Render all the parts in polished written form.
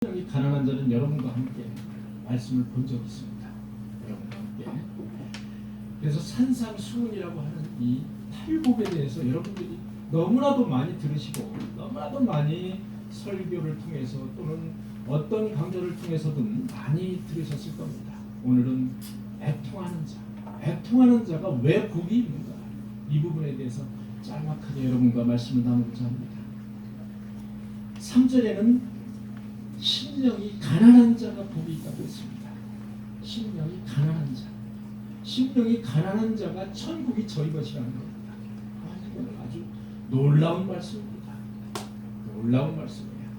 이 가난한 자는 여러분과 함께 말씀을 본 적이 있습니다. 여러분과 함께. 그래서 산상수훈이라고 하는 이 팔복에 대해서 여러분들이 너무나도 많이 들으시고 너무나도 많이 설교를 통해서 또는 어떤 강좌를 통해서든 많이 들으셨을 겁니다. 오늘은 애통하는 자, 애통하는 자가 왜 복이 있는가, 이 부분에 대해서 짤막하게 여러분과 말씀을 나누고자 합니다. 3절에는 심령이 가난한 자가 복이 있다고 했습니다. 심령이 가난한 자, 심령이 가난한 자가 천국이 저희 것이라는 겁니다. 이건 아주 놀라운 말씀입니다. 놀라운 말씀이에요.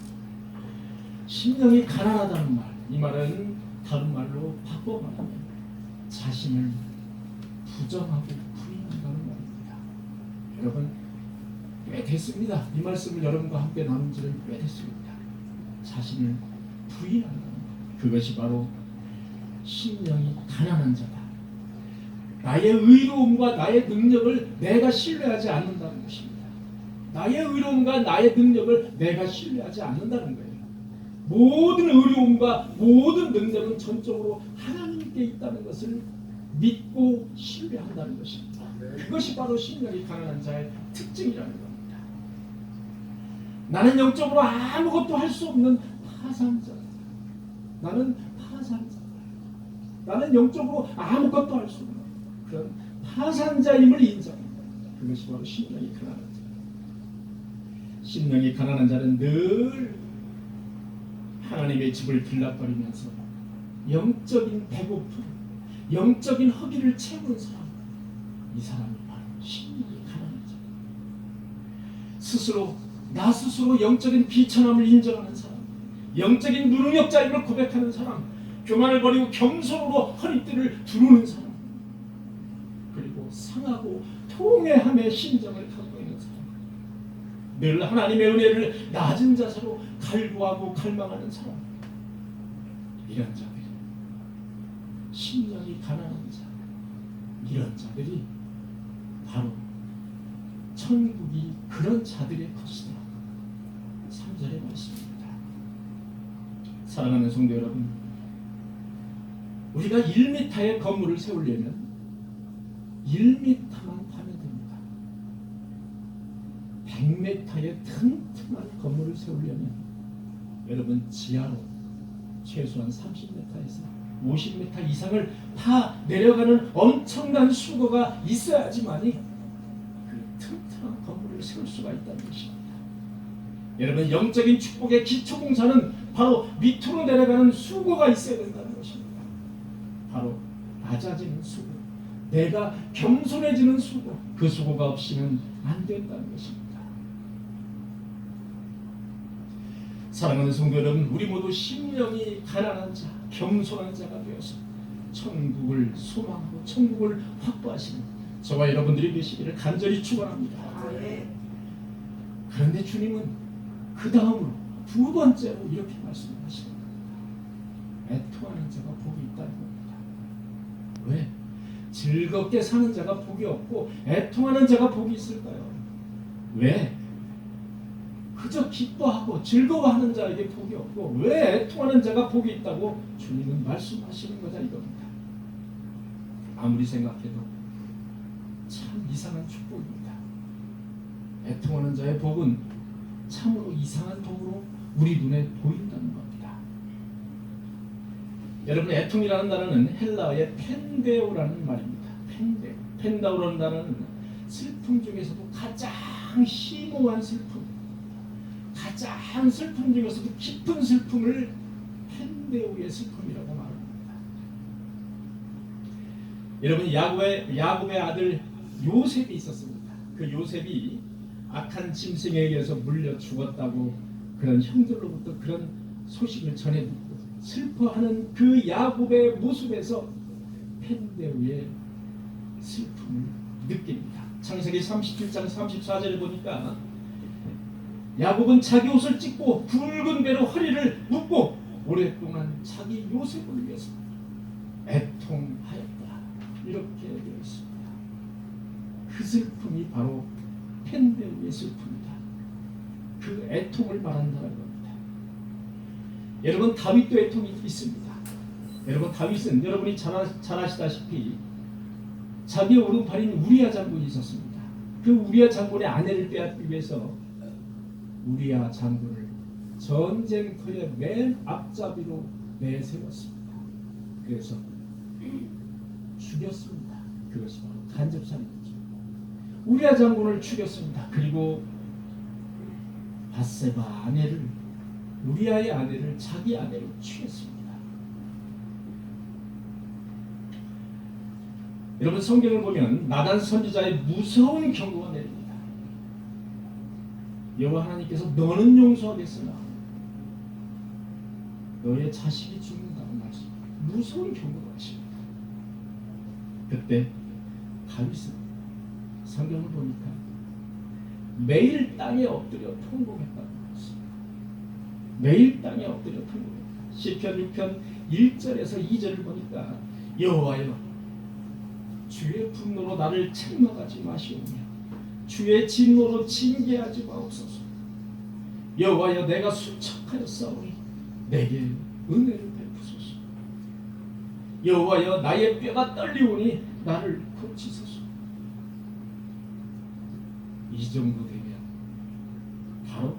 심령이 가난하다는 말, 이 말은 다른 말로 바꿔 말하면 자신을 부정하고 부인한다는 말입니다. 여러분, 꽤 됐습니다. 이 말씀을 여러분과 함께 나눈 지는 꽤 됐습니다. 자신을 부인한다는 것, 그것이 바로 심령이 가난한 자다. 나의 의로움과 나의 능력을 내가 신뢰하지 않는다는 것입니다. 나의 의로움과 나의 능력을 내가 신뢰하지 않는다는 거예요. 모든 의로움과 모든 능력은 전적으로 하나님께 있다는 것을 믿고 신뢰한다는 것입니다. 그것이 바로 심령이 가난한 자의 특징이라는 겁니다. 나는 영적으로 아무것도 할 수 없는 파산자. 나는 파산자. 나는 영적으로 아무것도 할 수 없는 그런 파산자임을 인정합니다. 그것이 바로 심령이 가난한 자. 심령이 가난한 자는 늘 하나님의 집을 들락거리면서 영적인 배고픔, 영적인 허기를 채우는 사람, 이 사람이 바로 심령이 가난한 자. 나 스스로 영적인 비천함을 인정하는 사람, 영적인 무능력자임을 고백하는 사람, 교만을 버리고 겸손으로 허리띠를 두르는 사람, 그리고 상하고 통회함의 심정을 갖고 있는 사람, 늘 하나님의 은혜를 낮은 자세로 갈구하고 갈망하는 사람, 이런 자들이 심령이 가난한 자, 이런 자들이 바로 천국이 그런 자들의 것이다. 3절의 말씀입니다. 사랑하는 성도 여러분, 우리가 1m의 건물을 세우려면 1m만 파면 됩니다. 100m의 튼튼한 건물을 세우려면 여러분 지하로 최소한 30m에서 50m 이상을 파 내려가는 엄청난 수고가 있어야지만이 그 튼튼한 건물을 세울 수가 있다는 것입니다. 여러분, 영적인 축복의 기초공사는 바로 밑으로 내려가는 수고가 있어야 된다는 것입니다. 바로 낮아지는 수고, 내가 겸손해지는 수고, 그 수고가 없이는 안 된다는 것입니다. 사랑하는 성도 여러분, 우리 모두 심령이 가난한 자, 겸손한 자가 되어서 천국을 소망하고 천국을 확보하시는 저와 여러분들이 되시기를 간절히 축원합니다. 그런데 주님은 그 다음으로 두 번째로 이렇게 말씀하시는 겁니다. 애통하는 자가 복이 있다는 겁니다. 왜? 즐겁게 사는 자가 복이 없고 애통하는 자가 복이 있을까요? 왜? 그저 기뻐하고 즐거워하는 자에게 복이 없고 왜 애통하는 자가 복이 있다고 주님은 말씀하시는 거다 이겁니다. 아무리 생각해도 참 이상한 축복입니다. 애통하는 자의 복은 참으로 이상한 복으로 우리 눈에 보인다는 겁니다. 여러분, 애통이라는 단어는 헬라어의 펜데오라는 말입니다. 펜데오라는 단어는 슬픔 중에서도 가장 심오한 슬픔, 가장 슬픔 중에서도 깊은 슬픔을 펜데오의 슬픔이라고 말합니다. 여러분, 야곱의 아들 요셉이 있었습니다. 그 요셉이 악한 짐승에 의해서 물려 죽었다고 그런 형들로부터 그런 소식을 전해 듣고 슬퍼하는 그 야곱의 모습에서 펜데오의 슬픔을 느낍니다. 창세기 37장 34절을 보니까 야곱은 자기 옷을 찢고 굵은 배로 허리를 묶고 오랫동안 자기 요셉을 위해서 애통하였다. 이렇게 되어 있습니다. 그 슬픔이 바로 펜데오의 슬픔이다. 그 애통을 말한다는 겁니다. 여러분 다윗도 애통이 있습니다. 여러분 다윗은 여러분이 잘 아시다시피 자기의 오른팔인 우리아 장군이 있었습니다. 그 우리아 장군의 아내를 빼앗기 위해서 우리아 장군을 전쟁터의 맨 앞잡이로 내세웠습니다. 그래서 죽였습니다. 그것이 바로 간접살인이죠. 우리아 장군을 죽였습니다. 그리고 밧세바 아내를 우리아의 아내를 자기 아내로 취했습니다. 여러분 성경을 보면 나단 선지자의 무서운 경고가 내립니다. 여호와 하나님께서 너는 용서하겠으나 너의 자식이 죽는다고 말씀. 무서운 경고가 하십니다. 그때 다윗은 성경을 보니까 매일 땅에 엎드려 통곡했다고 했습니다. 매일 땅에 엎드려 통곡했다. 시편 6편 1절에서 2절을 보니까 여호와여 주의 분노로 나를 책망하지 마시오며 주의 진노로 징계하지 마옵소서. 여호와여 내가 순척하였사오니 내게 은혜를 베푸소서. 여호와여 나의 뼈가 떨리오니 나를 고치소서. 이 정도 되면 바로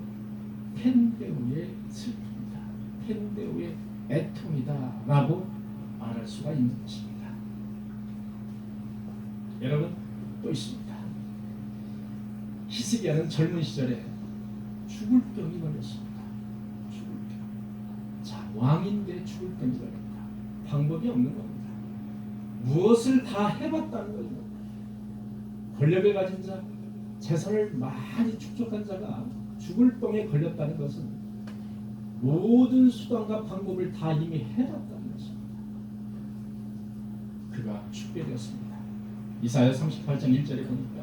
펜데우의 슬픔이다, 펜데우의 애통이다 라고 말할 수가 있는 것입니다. 여러분 또 있습니다. 히스기야는 젊은 시절에 죽을 병이 걸렸습니다. 죽을 병. 자, 왕인데 죽을 병이 걸렸다. 방법이 없는 겁니다. 무엇을 다 해봤다는 거죠. 권력을 가진 자, 재산을 많이 축적한 자가 죽을 병에 걸렸다는 것은 모든 수단과 방법을 다 이미 해봤다는 것입니다. 그가 죽게 되었습니다. 이사야 38장 1절에 보니까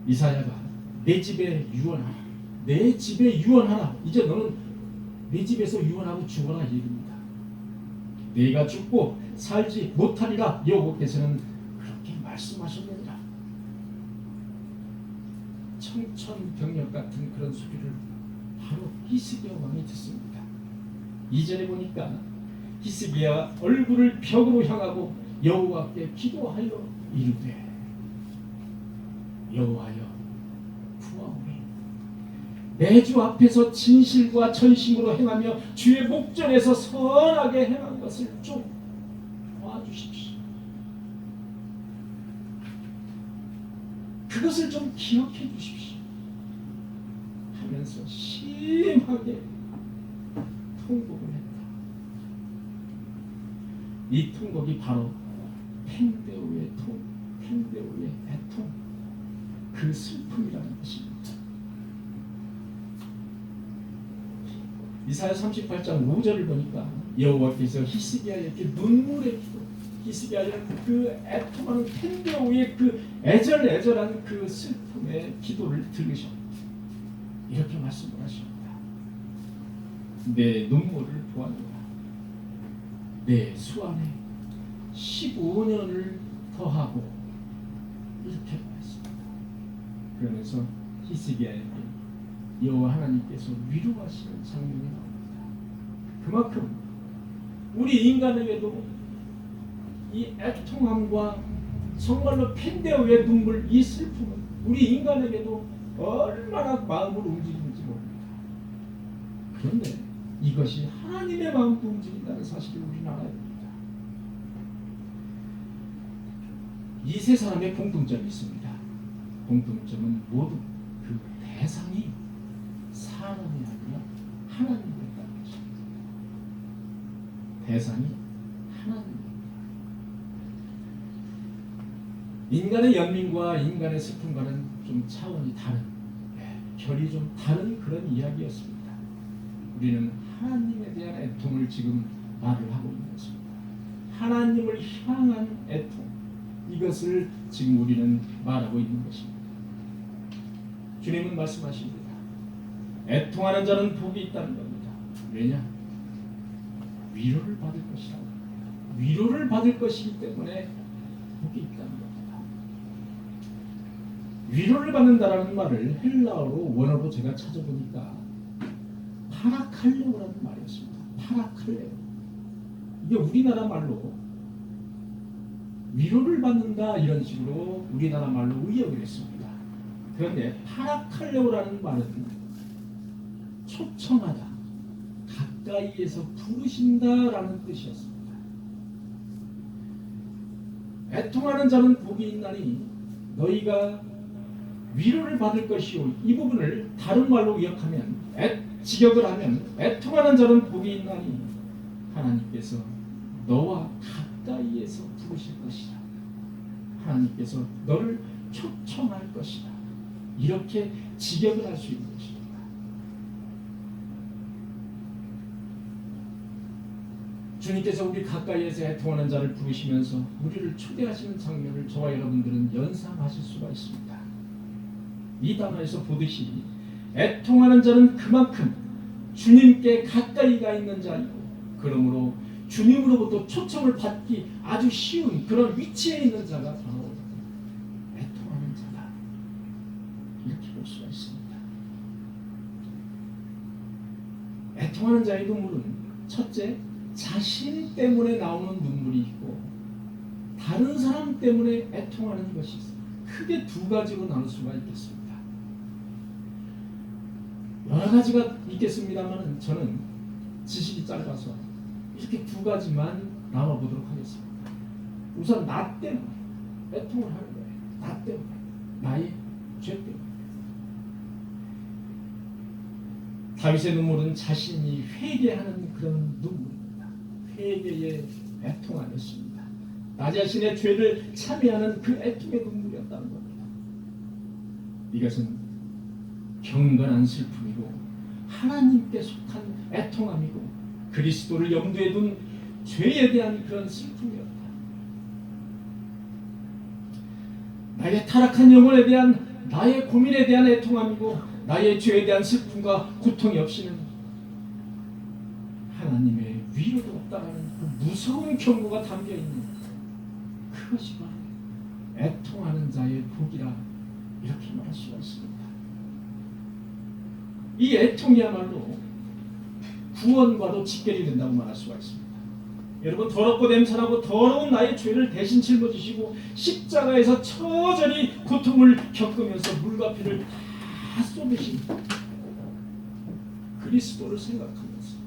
이사야가 내 집에 유언하라, 내 집에 유언하라. 이제 너는 내 집에서 유언하고 죽어라 얘기입니다. 네가 죽고 살지 못하리라 여호와께서는 그렇게 말씀하셨느니라. 청천벽력 같은 그런 소리를 바로 히스기야 왕이 듣습니다. 2절에 보니까 히스기야 얼굴을 벽으로 향하고 여호와께 기도하여 이르되 여호와여 구하오니 내 주 앞에서 진실과 전심으로 행하며 주의 목전에서 선하게 행한 것을 좀 도와주십시오. 그것을 좀 기억해 주십시오 하면서 심하게 통곡을 했다. 이 통곡이 바로 펜데우의 통, 펜데우의 애통, 그 슬픔이라는 것입니다. 이사야 38장 5절을 보니까 여호와께서 히스기야에게 눈물의 기도, 히스기야의 그 애통하는 펜데우의 그 애절애절한 그 슬픔의 기도를 들으셔 이렇게 말씀을 하십니다. 내 눈물을 보았노라. 내 수완에 15년을 더하고 이렇게 말했습니다. 그러면서 히스기야에게 여호와 하나님께서 위로하시는 장면이 나옵니다. 그만큼 우리 인간에게도 이 애통함과 정말로 펜데우의 눈물, 이 슬픔은 우리 인간에게도 얼마나 마음을 움직이는지 모릅니다. 그런데 이것이 하나님의 마음도 움직인다는 사실을 우리는 알아야 됩니다. 이 세 사람의 공통점이 있습니다. 공통점은 모두 그 대상이 사람이 아니라 하나님이었다는 것입니다. 대상이 하나님입니다. 인간의 연민과 인간의 슬픔과는 좀 차원이 다른, 결이 좀 다른 그런 이야기였습니다. 우리는 하나님에 대한 애통을 지금 말을 하고 있는 것입니다. 하나님을 향한 애통, 이것을 지금 우리는 말하고 있는 것입니다. 주님은 말씀하십니다. 애통하는 자는 복이 있다는 겁니다. 왜냐? 위로를 받을 것이라고. 위로를 받을 것이기 때문에 복이 있다는 겁니다. 위로를 받는다라는 말을 헬라어로 원어로 제가 찾아보니까 파라칼레오라는 말이었습니다. 파라칼레오. 이게 우리나라 말로 위로를 받는다 이런 식으로 우리나라 말로 의역을 했습니다. 그런데 파라칼레오라는 말은 초청하다, 가까이에서 부르신다라는 뜻이었습니다. 애통하는 자는 복이 있나니 너희가 위로를 받을 것이요. 이 부분을 다른 말로 의역하면 직역을 하면 애통하는 자는 복이 있나니 하나님께서 너와 가까이에서 부르실 것이다. 하나님께서 너를 초청할 것이다. 이렇게 직역을 할 수 있는 것입니다. 주님께서 우리 가까이에서 애통하는 자를 부르시면서 우리를 초대하시는 장면을 저와 여러분들은 연상하실 수가 있습니다. 이 단어에서 보듯이 애통하는 자는 그만큼 주님께 가까이가 있는 자이고 그러므로 주님으로부터 초청을 받기 아주 쉬운 그런 위치에 있는 자가 바로 애통하는 자다. 이렇게 볼 수가 있습니다. 애통하는 자의 눈물은 첫째, 자신 때문에 나오는 눈물이 있고 다른 사람 때문에 애통하는 것이 있습니다. 크게 두 가지로 나눌 수가 있겠습니다. 여러 가지가 있겠습니다만 저는 지식이 짧아서 이렇게 두 가지만 나눠보도록 하겠습니다. 우선 나 때문에 애통을 하는 거예요. 나 때문에, 나의 죄 때문에. 다윗의 눈물은 자신이 회개하는 그런 눈물입니다. 회개의 애통 아니었습니다. 나 자신의 죄를 참여하는 그 애통의 눈물이었다는 겁니다. 이것은 경건한 슬픔이고 하나님께 속한 애통함이고 그리스도를 염두에 둔 죄에 대한 그런 슬픔이었다. 나의 타락한 영혼에 대한 나의 고민에 대한 애통함이고 나의 죄에 대한 슬픔과 고통이 없이는 하나님의 위로도 없다라는 그 무서운 경고가 담겨있는 그것이 바로 애통하는 자의 복이라 이렇게 말할 수가 있습니다. 이 애통이야말로 구원과도 직결이 된다고 말할 수가 있습니다. 여러분, 더럽고 냄새나고 더러운 나의 죄를 대신 짊어지시고 십자가에서 처절히 고통을 겪으면서 물과 피를 다 쏟으신 그리스도를 생각하면서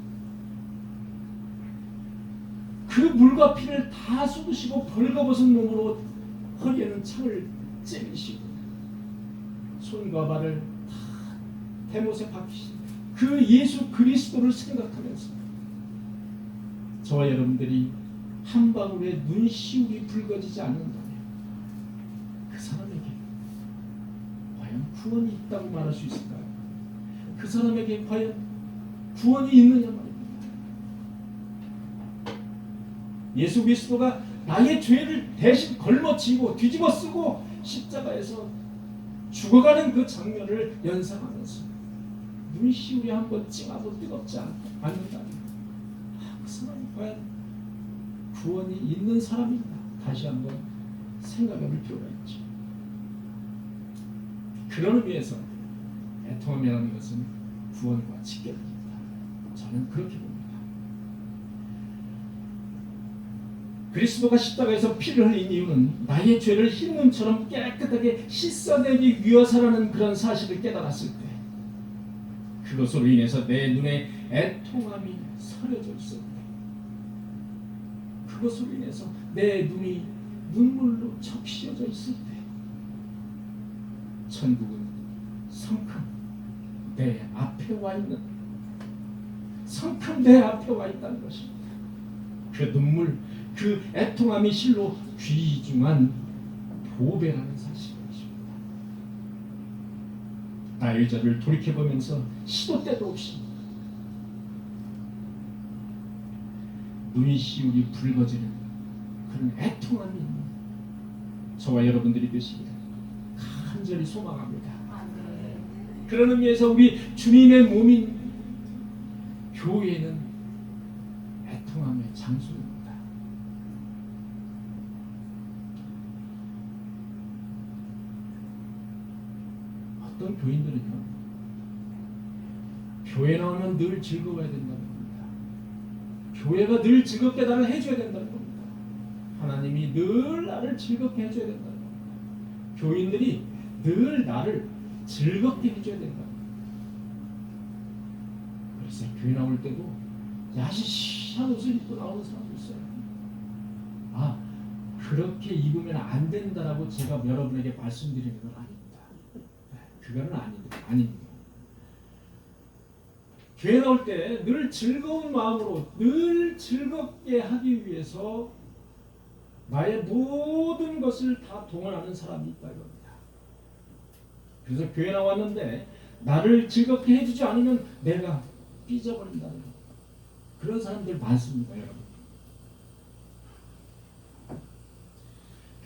그 물과 피를 다 쏟으시고 벌거벗은 몸으로 허리에는 창을 찔리시고 손과 발을 다 대못에 박히신 그 예수 그리스도를 생각하면서 저와 여러분들이 한 방울의 눈시울이 붉어지지 않는다면 그 사람에게 과연 구원이 있다고 말할 수 있을까요? 그 사람에게 과연 구원이 있느냐 말입니다. 예수 그리스도가 나의 죄를 대신 걸머쥐고 뒤집어 쓰고 십자가에서 죽어가는 그 장면을 연상하면서 눈시울이 한번 찡하도 뜨겁지 않는다면 그 사람이 과연 구원이 있는 사람인가 다시 한번 생각해 볼 필요가 있죠. 그런 의미에서 애통함이라는 것은 구원과 직결됩니다. 저는 그렇게 봅니다. 그리스도가 십자가에서 피를 흘린 이유는 나의 죄를 흰눈처럼 깨끗하게 씻어내기 위해서라는 그런 사실을 깨달았을 때 그것으로 인해서 내 눈에 애통함이 서려져 있을 때 그것으로 인해서 내 눈이 눈물로 적셔져 있을 때 천국은 성큼 내 앞에 와 있는 성큼 내 앞에 와 있다는 것입니다. 그 눈물 그 애통함이 실로 귀중한 보배라는 사실입니다. 나의 죄를 돌이켜보면서 시도 때도 없이 눈시울이 붉어지는 그런 애통함이 있는 저와 여러분들이 되시기를 간절히 소망합니다. 그런 의미에서 우리 주님의 몸인 교회는 애통함의 장소입니다. 어떤 교인들은요, 교회 나오면 늘 즐거워야 된다는 겁니다. 교회가 늘 즐겁게 나를 해줘야 된다는 겁니다. 하나님이 늘 나를 즐겁게 해줘야 된다는 겁니다. 교인들이 늘 나를 즐겁게 해줘야 된다는 겁니다. 그래서 교회 나올 때도 야시시한 옷을 입고 나오는 사람도 있어요. 아, 그렇게 입으면 안 된다라고 제가 여러분에게 말씀드리는 건 아닙니다. 그거는 아닙니다. 교회 나올 때 늘 즐거운 마음으로 늘 즐겁게 하기 위해서 나의 모든 것을 다 동원하는 사람이 있다 이겁니다. 그래서 교회 나왔는데 나를 즐겁게 해주지 않으면 내가 삐져버린다는 그런 사람들 많습니다, 여러분.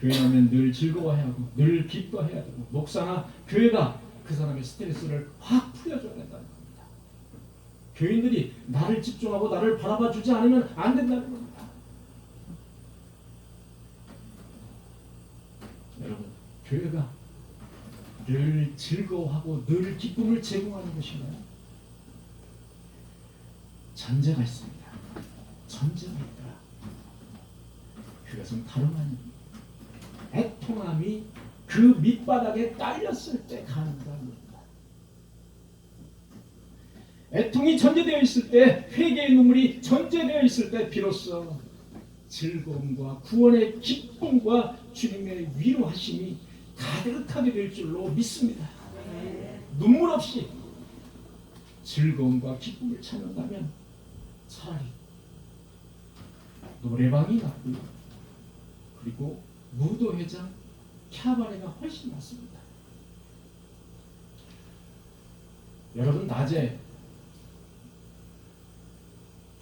교회 나오면 늘 즐거워해야 하고 늘 기뻐해야 되고 목사나 교회가 그 사람의 스트레스를 확 풀어줘야 된다는 겁니다. 교인들이 나를 집중하고 나를 바라봐 주지 않으면 안 된다는 겁니다. 여러분, 교회가 늘 즐거워하고 늘 기쁨을 제공하는 것인가요? 전제가 있습니다. 전제가 있다. 그것은 다름 아닙니다. 애통함이 그 밑바닥에 깔렸을 때 가능합니다. 애통이 전제되어 있을 때, 회개의 눈물이 전제되어 있을 때 비로소 즐거움과 구원의 기쁨과 주님의 위로하심이 가득하게 될 줄로 믿습니다. 눈물 없이 즐거움과 기쁨을 찾는다면 차라리 노래방이 낫고요. 그리고 무도회장, 캬바레가 훨씬 낫습니다. 여러분 낮에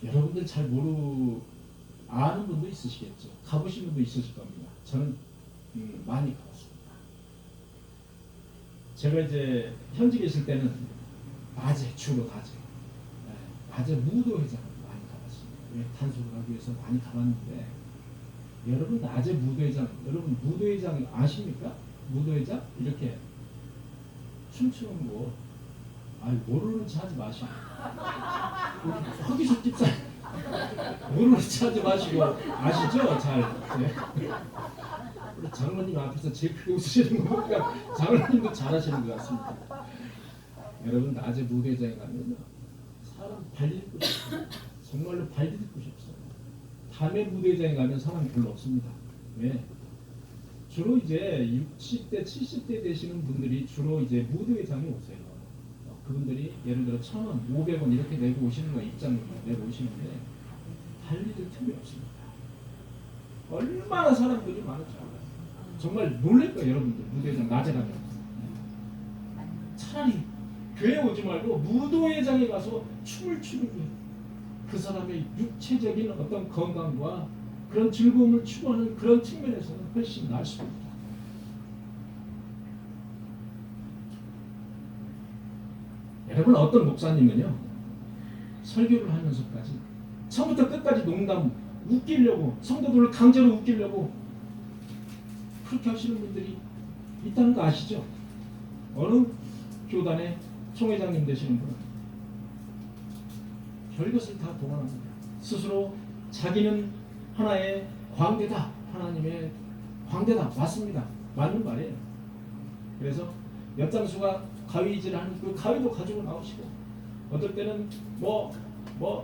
여러분들 잘 아는 분도 있으시겠죠. 가보신 분도 있으실 겁니다. 저는 많이 가봤습니다. 제가 이제 현직에 있을 때는 주로 낮에 무도회장을 많이 가봤습니다. 단속을 하기 위해서 많이 가봤는데 여러분 낮에 무도회장, 여러분 무도회장 아십니까? 무도회장 이렇게 춤추는 거 모르는 체 하지 마시고 허기서 찝사 모르는 체 하지 마시고 아시죠? 잘 우리 장로님 앞에서 제일 크게 웃으시는 거 보니까 장로님도 잘하시는 것 같습니다. 여러분 낮에 무도회장에 가면 사람 발디딜 곳이 없어요. 정말로 발디딜 곳이 없어요. 밤에 무도회장에 가면 사람이 별로 없습니다. 왜? 주로 이제 60대, 70대 되시는 분들이 주로 이제 무도회장에 오세요. 그분들이 예를 들어 1,000원, 500원 이렇게 내고 오시는 거예요. 입장 내고 오시는데 달리들 틈이 없습니다. 얼마나 사람들이 많을지 알아요. 정말 놀랄 거예요, 여러분들. 무도회장 낮에 가면. 차라리 교회 오지 말고 무도회장에 가서 춤을 추는 게 그 사람의 육체적인 어떤 건강과 그런 즐거움을 추구하는 그런 측면에서는 훨씬 낫습니다. 여러분 어떤 목사님은요 설교를 하면서까지 처음부터 끝까지 농담 웃기려고 성도들을 강제로 웃기려고 그렇게 하시는 분들이 있다는 거 아시죠? 어느 교단의 총회장님 되시는 분은 별것을 다 동원합니다. 스스로 자기는 하나의 광대다, 하나님의 광대다. 맞습니다. 맞는 말이에요. 그래서 엿장수가 가위질하는 그 가위도 가지고 나오시고 어떨 때는 뭐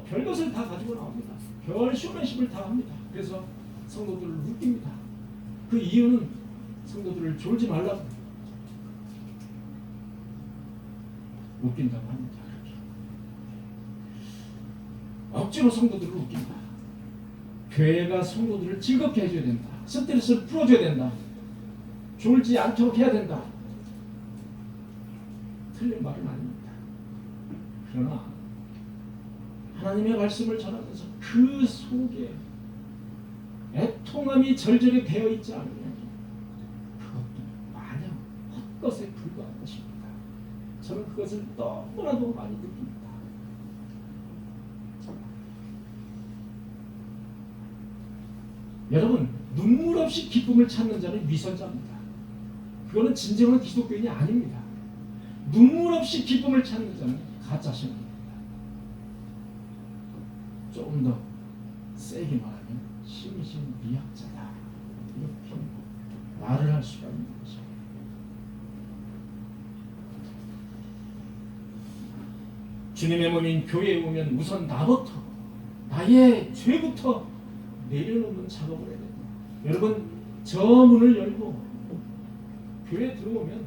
별것을 다 가지고 나옵니다. 별 쇼맨십을 다 합니다. 그래서 성도들을 웃깁니다. 그 이유는 성도들을 졸지 말라고 웃긴다고 합니다. 억지로 성도들을 웃긴다. 교회가 성도들을 즐겁게 해줘야 된다. 스트레스를 풀어줘야 된다. 졸지 않도록 해야 된다. 틀린 말은 아닙니다. 그러나 하나님의 말씀을 전하면서 그 속에 애통함이 절절히 되어 있지 않으면 그것도 마냥 헛것에 불과한 것입니다. 저는 그것을 너무나도 많이 느낍니다. 여러분 눈물 없이 기쁨을 찾는 자는 위선자입니다. 그거는 진정한 기독교인이 아닙니다. 눈물 없이 기쁨을 찾는 자는 가짜 신앙입니다. 조금 더 세게 말하면 신이신 미약자다, 이렇게 말을 할 수가 있는 거죠. 주님의 몸인 교회에 오면 우선 나부터, 나의 죄부터 내려놓는 작업을 해야 됩니다. 여러분, 저 문을 열고 교회에 들어오면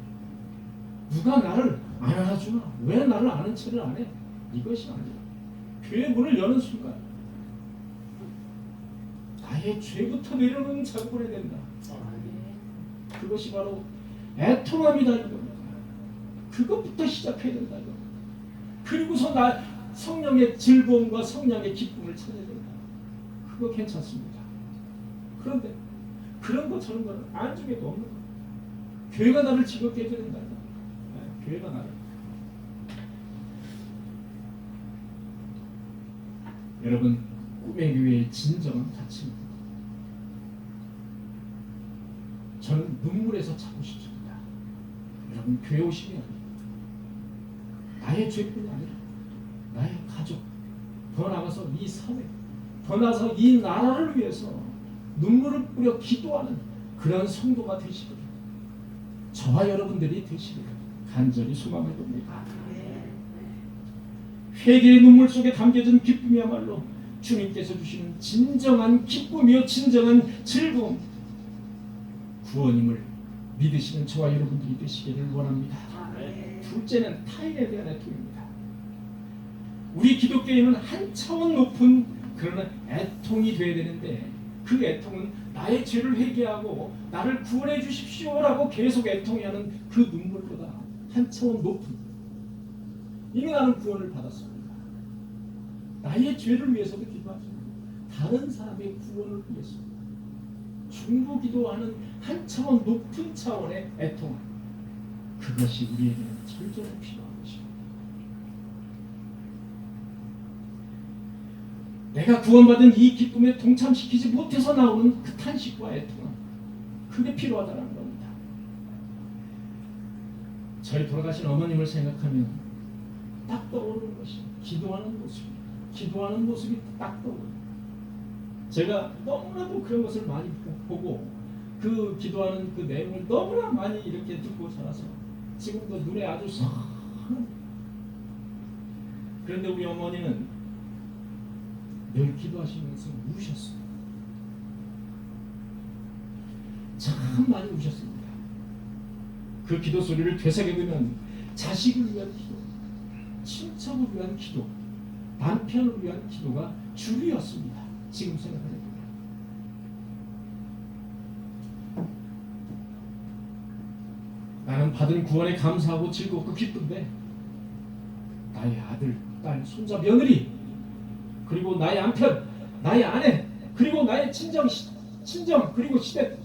누가 나를 안 알아주나? 왜 나를 아는 척을 안 해? 이것이 아니라 교회 문을 여는 순간 나의 죄부터 내려놓는 작업을 해야 된다. 그것이 바로 애통함이다, 이겁니다. 그것부터 시작해야 된다, 이겁니다. 그리고서 나 성령의 즐거움과 성령의 기쁨을 찾아야 된다. 그거 괜찮습니다. 그런데 그런 거 저런 거는 안중에도 없는 거예요. 교회가 나를 즐겁게 해줘야 된다. 네, 교회가 나를. 여러분, 꿈의 교회의 진정한 가치입니다. 저는 눈물에서 찾고 싶습니다. 여러분, 교회 오시면 나의 죄뿐이 아니라 나의 가족, 더 나아가서 이 사회, 더 나아가서 이 나라를 위해서 눈물을 뿌려 기도하는 그런 성도가 되시기를 저와 여러분들이 되시기를 간절히 소망해 봅니다. 회개의 눈물 속에 담겨진 기쁨이야말로 주님께서 주시는 진정한 기쁨이요 진정한 즐거움, 구원임을 믿으시는 저와 여러분들이 되시기를 원합니다. 둘째는 타인에 대한 애통입니다. 우리 기독교인은 한 차원 높은 그런 애통이 되어야 되는데, 그 애통은 나의 죄를 회개하고 나를 구원해 주십시오라고 계속 애통하는 그 눈물보다 한 차원 높은, 이미 나는 구원을 받았습니다. 나의 죄를 위해서도 기도하십니다. 다른 사람의 구원을 위해서 중보 기도하는 한 차원 높은 차원의 애통, 그것이 우리에게는 철저히 필요한 것입니다. 내가 구원받은 이 기쁨에 동참시키지 못해서 나오는 그 탄식과 애통은 그게 필요하다는 겁니다. 저희 돌아가신 어머님을 생각하면 딱 떠오르는 것이 기도하는 모습입니다. 기도하는 모습이 딱 떠오르는. 제가 너무나도 그런 것을 많이 보고 그 기도하는 그 내용을 너무나 많이 이렇게 듣고 자라서 지금도 눈에 아주 선한. 그런데 우리 어머니는 늘 기도하시면서 우셨어요. 참 많이 우셨습니다. 그 기도 소리를 되새겨보면 자식을 위한 기도, 친척을 위한 기도, 남편을 위한 기도가 주류였습니다. 지금 생각해보면. 나는 받은 구원에 감사하고 즐겁고 기쁜데 나의 아들, 딸, 손자, 며느리, 그리고 나의 남편, 나의 아내, 그리고 나의 친정 그리고 시댁,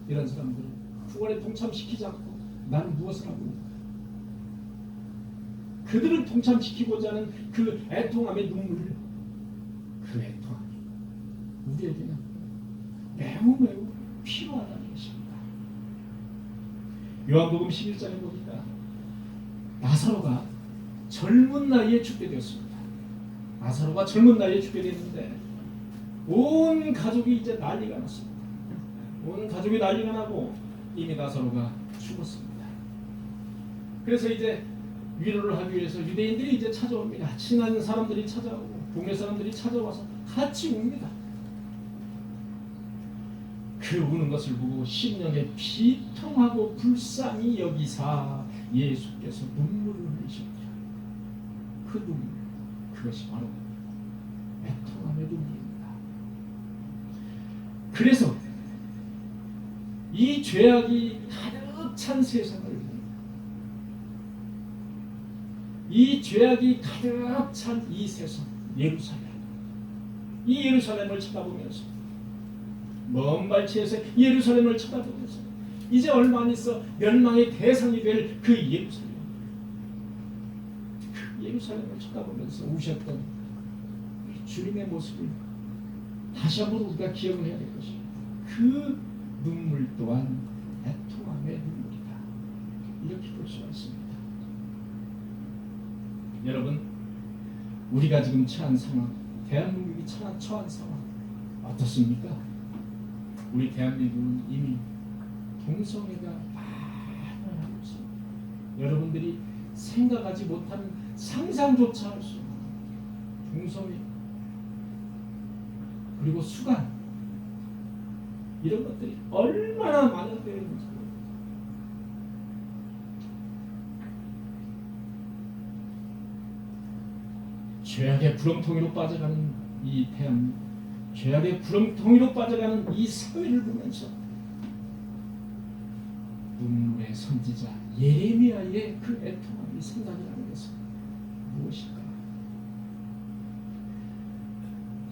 이런 사람들을 구원에 동참시키지 않고 나는 무엇을 하고 있는가? 그들을 동참시키고자 하는 그 애통함의 눈물, 그 애통함이 우리에게는 매우 필요하다는 것입니다. 요한복음 11장에 보니까 나사로가 젊은 나이에 죽게 되었습니다. 나사로가 젊은 나이에 죽게 됐는데 온 가족이 이제 난리가 났습니다. 온 가족이 난리가 나고 이미 나사로가 죽었습니다. 그래서 이제 위로를 하기 위해서 유대인들이 이제 찾아옵니다. 친한 사람들이 찾아오고 동네 사람들이 찾아와서 같이 웁니다. 그 우는 것을 보고 심령에 비통하고 불쌍히 여기사 예수께서 눈물을 흘리십니다. 그 눈물, 그것이 바로 애통함의 눈물입니다. 그래서 이 죄악이 가득 찬 세상을, 이 죄악이 가득 찬 이 세상, 예루살렘, 이 예루살렘을 쳐다보면서, 먼 발치에서 예루살렘을 쳐다보면서 이제 얼마 안 있어 멸망의 대상이 될 그 예루살렘, 그 예루살렘을 쳐다보면서 우셨던 주님의 모습을 다시 한번 우리가 기억을 해야 될 것입니다. 그 눈물 또한 애통함의 눈물이다, 이렇게 볼 수가 있습니다. 여러분, 우리가 지금 처한 상황, 대한민국이 처한 상황 어떻습니까? 우리 대한민국은 이미 동성애가 많아지고 있습니다. 여러분들이 생각하지 못하는 상상조차 할 수 없는 동성애 그리고 수간 이런 것들이 얼마나 만연되어 있는지 죄악의 구렁텅이로 빠져가는 이 대한민국, 죄악의 구렁텅이로 빠져가는 이 사회를 보면서 눈물의 선지자 예레미야의 그 애통함이 생각이 나는 것은 무엇일까?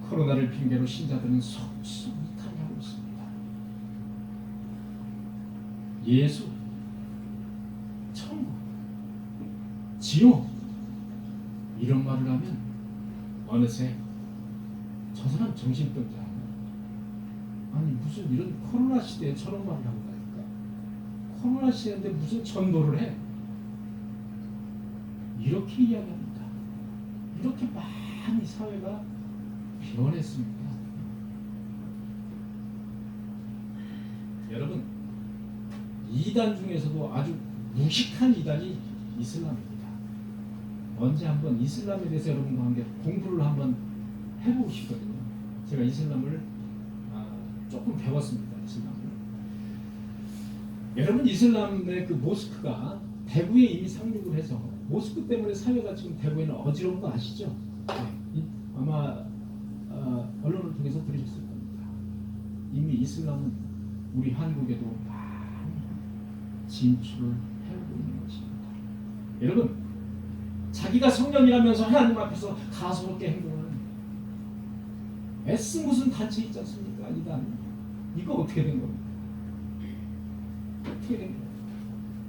코로나를 핑계로 신자들은 속수무탄하고 있습니다. 예수, 천국, 지옥 이런 말을 하면 어느새 저 사람 정신병자 아니 무슨 이런 코로나 시대에 저런 말을 하고 다니까 코로나 시대인데 무슨 전도를 해 이렇게 이야기합니다. 이렇게 많이 사회가 변했습니다. 여러분 이단 중에서도 아주 무식한 이단이 이슬람입니다. 언제 한번 이슬람에 대해서 여러분과 함께 공부를 한번 해보고 싶거든요. 제가 이슬람을 조금 배웠습니다. 이슬람을. 여러분 이슬람의 그 모스크가 대구에 이미 상륙을 해서 모스크 때문에 사회가 지금 대구에는 어지러운 거 아시죠? 네. 아마 언론을 통해서 들으셨을 겁니다. 이미 이슬람은 우리 한국에도 많이 진출을 해오고 있는 것입니다. 여러분 자기가 성령이라면서 하나님 앞에서 가소롭게 행동하는 S 무슨 단체 있지 않습니까? 이단 이거 어떻게 된 겁니까? 어떻게 된 거예요?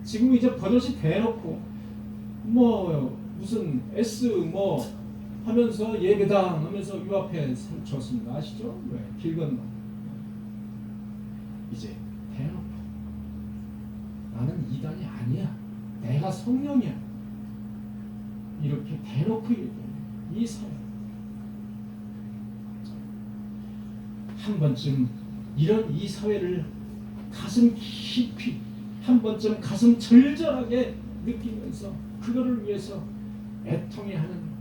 지금 이제 버젓이 대놓고 뭐 무슨 S 뭐 하면서 예배당 하면서 요 앞에 섰습니다. 아시죠? 왜? 길 건너 이제 대놓고 나는 이단이 아니야. 내가 성령이야. 이렇게 대놓고 얘기해요. 이 사회 한 번쯤 이런 이 사회를 가슴 깊이 한 번쯤 가슴 절절하게 느끼면서 그거를 위해서 애통해하는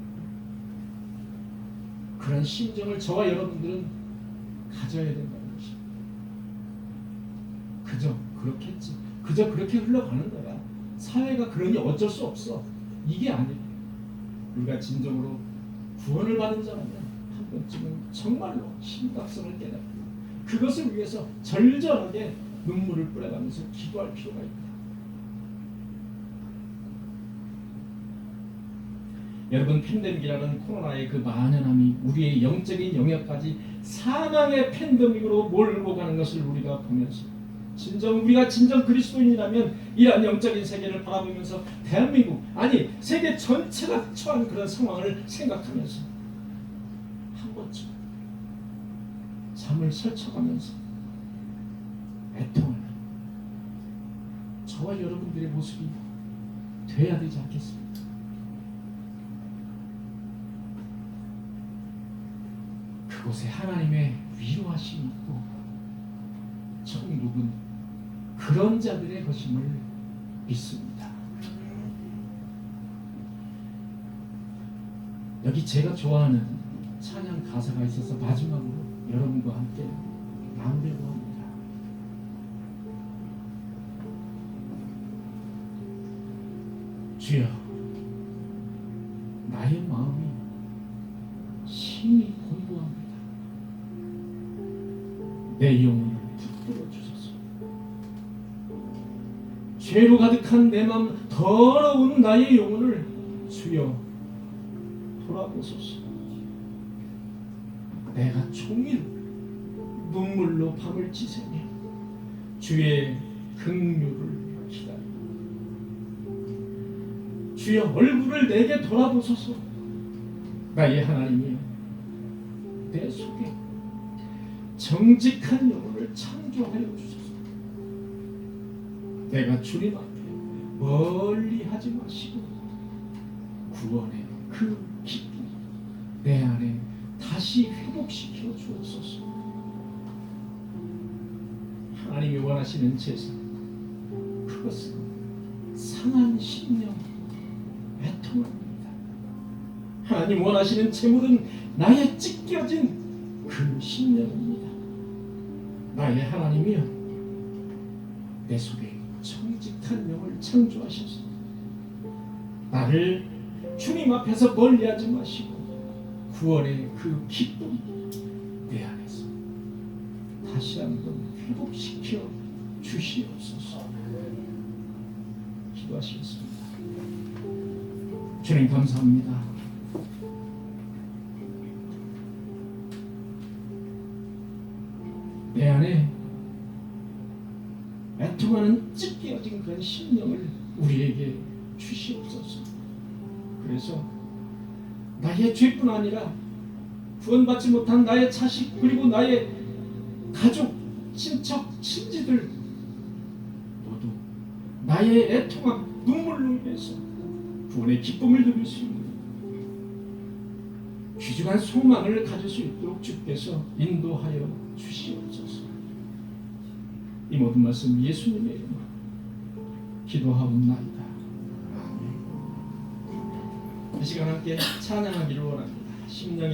그런 심정을 저와 여러분들은 가져야 된다는 것입니다. 그저 그렇겠지. 그저 그렇게 흘러가는 거야. 사회가 그러니 어쩔 수 없어. 이게 아니야. 우리가 진정으로 구원을 받은 자라면 한 번쯤은 정말로 심각성을 깨닫고 그것을 위해서 절절하게 눈물을 뿌려가면서 기도할 필요가 있다. 여러분 팬데믹이라는 코로나의 그 만연함이 우리의 영적인 영역까지 사망의 팬데믹으로 몰고 가는 것을 우리가 보면서 우리가 진정 그리스도인이라면 이러한 영적인 세계를 바라보면서 대한민국 아니 세계 전체가 처한 그런 상황을 생각하면서 한 번쯤 잠을 설쳐가면서 애통하는 저와 여러분들의 모습이 돼야 되지 않겠습니까? 그곳에 하나님의 위로하심이 있고 천국은 그런 자들의 것임을 믿습니다. 여기 제가 좋아하는 찬양 가사가 있어서 마지막으로 여러분과 함께 나누려고 합니다. 주여 나의 마음이 심히 공부합니다. 내 영혼을 붙들어 주소서. 죄로 가득한 내 마음 더러운 나의 영혼을 주여 돌아보소서. 내가 종일 눈물로 밤을 지새며 주의 긍휼을 기다리고 주여 얼굴을 내게 돌아보소서. 나의 하나님이여 내 속에 정직한 영혼을 창조하여 주소서. 내가 주님 앞에 멀리 하지 마시고 구원의 그 기쁨 내 안에 다시 다시 회복시켜 주옵소서. 하나님이 원하시는 제사, 그것은 상한 심령, 애통합니다. 하나님 원하시는 제물은 나의 찢겨진 그 심령입니다. 나의 하나님이여, 내 속에 정직한 영을 창조하셔서 나를 주님 앞에서 멀리하지 마시고 구원의 그 기쁨 내 안에서 다시 한번 회복시켜 주시옵소서. 기도하시겠습니다. 주님 감사합니다. 내 안에 애통하는 찢겨진 그런 심령을 우리에게 주시옵소서. 그래서 나의 죄뿐 아니라 구원받지 못한 나의 자식 그리고 나의 가족, 친척, 친지들 모두 나의 애통함, 눈물로 인해서 구원의 기쁨을 누릴 수 있는 귀중한 소망을 가질 수 있도록 주께서 인도하여 주시옵소서. 이 모든 말씀 예수님의 이름으로 기도하옵나이다. 아멘. 이 시간 함께 찬양하기를 원합니다. 심령의